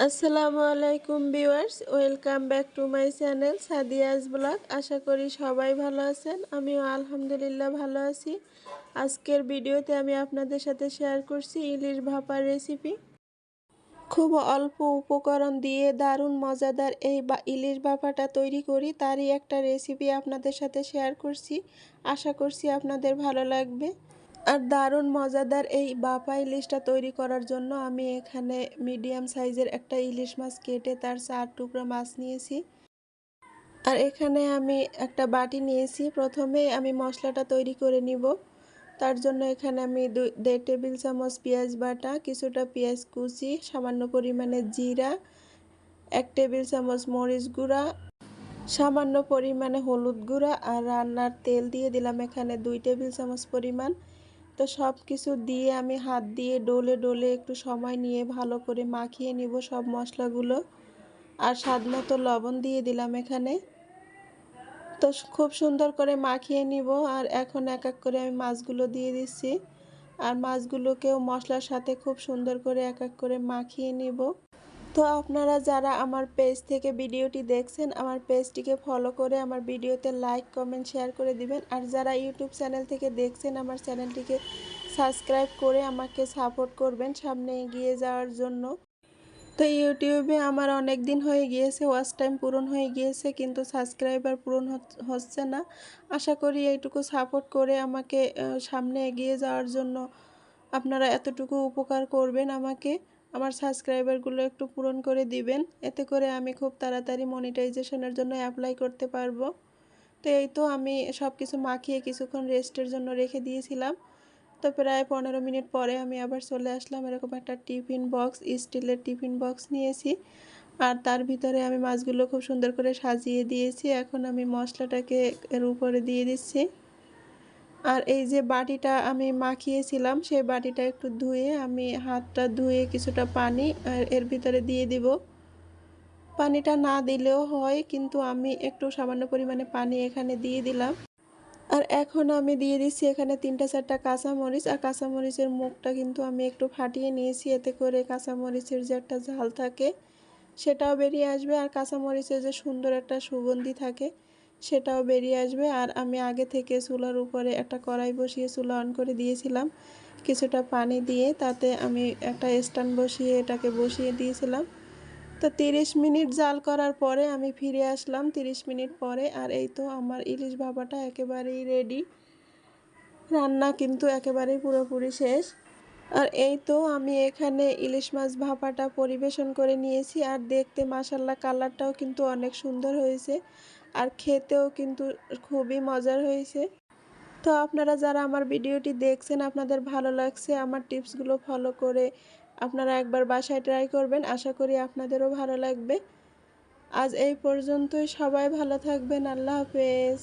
আসসালামু আলাইকুম viewers, welcome back to my channel Sadia's vlog. আশা করি সবাই ভালো আছেন। আমিও আলহামদুলিল্লাহ ভালো আছি। আজকের ভিডিওতে আমি আপনাদের সাথে শেয়ার করছি ইলিশ ভাপার রেসিপি। খুব অল্প উপকরণ দিয়ে দারুণ মজাদার এই ইলিশ ভাপাটা তৈরি করি, তারই একটা রেসিপি আপনাদের সাথে শেয়ার করছি। আশা করছি আপনাদের ভালো লাগবে। আর দারুণ মজাদার এই ভাপা ইলিশটা তৈরি করার জন্য আমি এখানে মিডিয়াম সাইজের একটা ইলিশ মাছ কেটে তার 4 টুকরা মাছ নিয়েছি। আর এখানে আমি একটা বাটি নিয়েছি। প্রথমে আমি মশলাটা তৈরি করে নিব। তার জন্য এখানে আমি 1.5 টেবিল চামচ পেঁয়াজ বাটা, কিছুটা পেঁয়াজ কুচি, সামান্য পরিমাণে জিরা, 1 টেবিল চামচ মরিচ গুঁড়া, সামান্য পরিমাণে হলুদ গুঁড়া আর রান্নার তেল দিয়ে দিলাম এখানে 2 টেবিল চামচ পরিমাণ। তো সব কিছু দিয়ে আমি হাত দিয়ে ডলে ডলে একটু সময় নিয়ে ভালো করে মাখিয়ে নিব সব মশলাগুলো। আর স্বাদ মতো লবণ দিয়ে দিলাম এখানে। তো খুব সুন্দর করে মাখিয়ে নিব। আর এখন এক এক করে আমি মাছগুলো দিয়ে দিচ্ছি। আর মাছগুলোকেও মশলার সাথে খুব সুন্দর করে এক এক করে মাখিয়ে নিব। তো আপনারা যারা আমার পেজ থেকে ভিডিওটি দেখছেন, আমার পেজটিকে ফলো করে আমার ভিডিওতে লাইক কমেন্ট শেয়ার করে দিবেন। আর যারা ইউটিউব চ্যানেল থেকে দেখছেন, আমার চ্যানেলটিকে সাবস্ক্রাইব করে আমাকে সাপোর্ট করবেন সামনে এগিয়ে যাওয়ার জন্য। তো ইউটিউবে আমার অনেক দিন হয়ে গিয়েছে, ওয়াচ টাইম পূরণ হয়ে গিয়েছে, কিন্তু সাবস্ক্রাইবার পূরণ হচ্ছে না। আশা করি এইটুকু সাপোর্ট করে আমাকে সামনে এগিয়ে যাওয়ার জন্য আপনারা এতটুকু উপকার করবেন আমাকে। আমার সাবস্ক্রাইবারগুলো একটু পূরণ করে দিবেন, এতে করে আমি খুব তাড়াতাড়ি মনিটাইজেশনের জন্য অ্যাপ্লাই করতে পারবো। তো এই তো আমি সব কিছু মাখিয়ে কিছুক্ষণ রেস্টের জন্য রেখে দিয়েছিলাম। তো প্রায় 15 মিনিট পরে আমি আবার চলে আসলাম। এরকম একটা টিফিন বক্স, স্টিলের টিফিন বক্স নিয়েছি। আর তার ভিতরে আমি মাছগুলো খুব সুন্দর করে সাজিয়ে দিয়েছি। এখন আমি মশলাটাকে এর উপরে দিয়ে দিচ্ছি। আর এই যে বাটিটা আমি মাখিয়েছিলাম, সেই বাটিটা একটু ধুয়ে আমি হাতটা ধুয়ে কিছুটা পানি এর ভিতরে দিয়ে দিব। পানিটা না দিলেও হয়, কিন্তু আমি একটু সামান্য পরিমাণে পানি এখানে দিয়ে দিলাম। আর এখন আমি দিয়ে দিচ্ছি এখানে 3-4টা কাঁচামরিচ। আর কাঁচামরিচের মুখটা কিন্তু আমি একটু ফাটিয়ে নিয়েছি, এতে করে কাঁচামরিচের যে একটা ঝাল থাকে সেটাও বেরিয়ে আসবে। আর কাঁচামরিচের যে সুন্দর একটা সুগন্ধি থাকে সেটাও বেরিয়ে আসবে। আর আমি আগে থেকে চুলার উপরে একটা কড়াই বসিয়ে চুলা অন করে দিয়েছিলাম কিছুটা পানি দিয়ে। তাতে আমি একটা স্ট্যান্ড বসিয়ে এটাকে বসিয়ে দিয়েছিলাম। তো 30 মিনিট জাল করার পরে আমি ফিরে আসলাম 30 মিনিট পরে। আর এই তো আমার ইলিশ ভাপাটা একেবারেই রেডি। রান্না কিন্তু একেবারেই পুরোপুরি শেষ। আর এই তো আমি এখানে ইলিশ মাছ ভাপাটা পরিবেশন করে নিয়েছি। আর দেখতে মাশাআল্লাহ কালারটাও কিন্তু অনেক সুন্দর হয়েছে। আর খেতেও কিন্তু খুবই মজার হয়েছে। তো আপনারা যারা আমার ভিডিওটি দেখছেন, আপনাদের ভালো লাগছে, আমার টিপসগুলো ফলো করে আপনারা একবার বাসায় ট্রাই করবেন। আশা করি আপনাদেরও ভালো লাগবে। আজ এই পর্যন্তই। সবাই ভালো থাকবেন। আল্লাহ হাফেজ।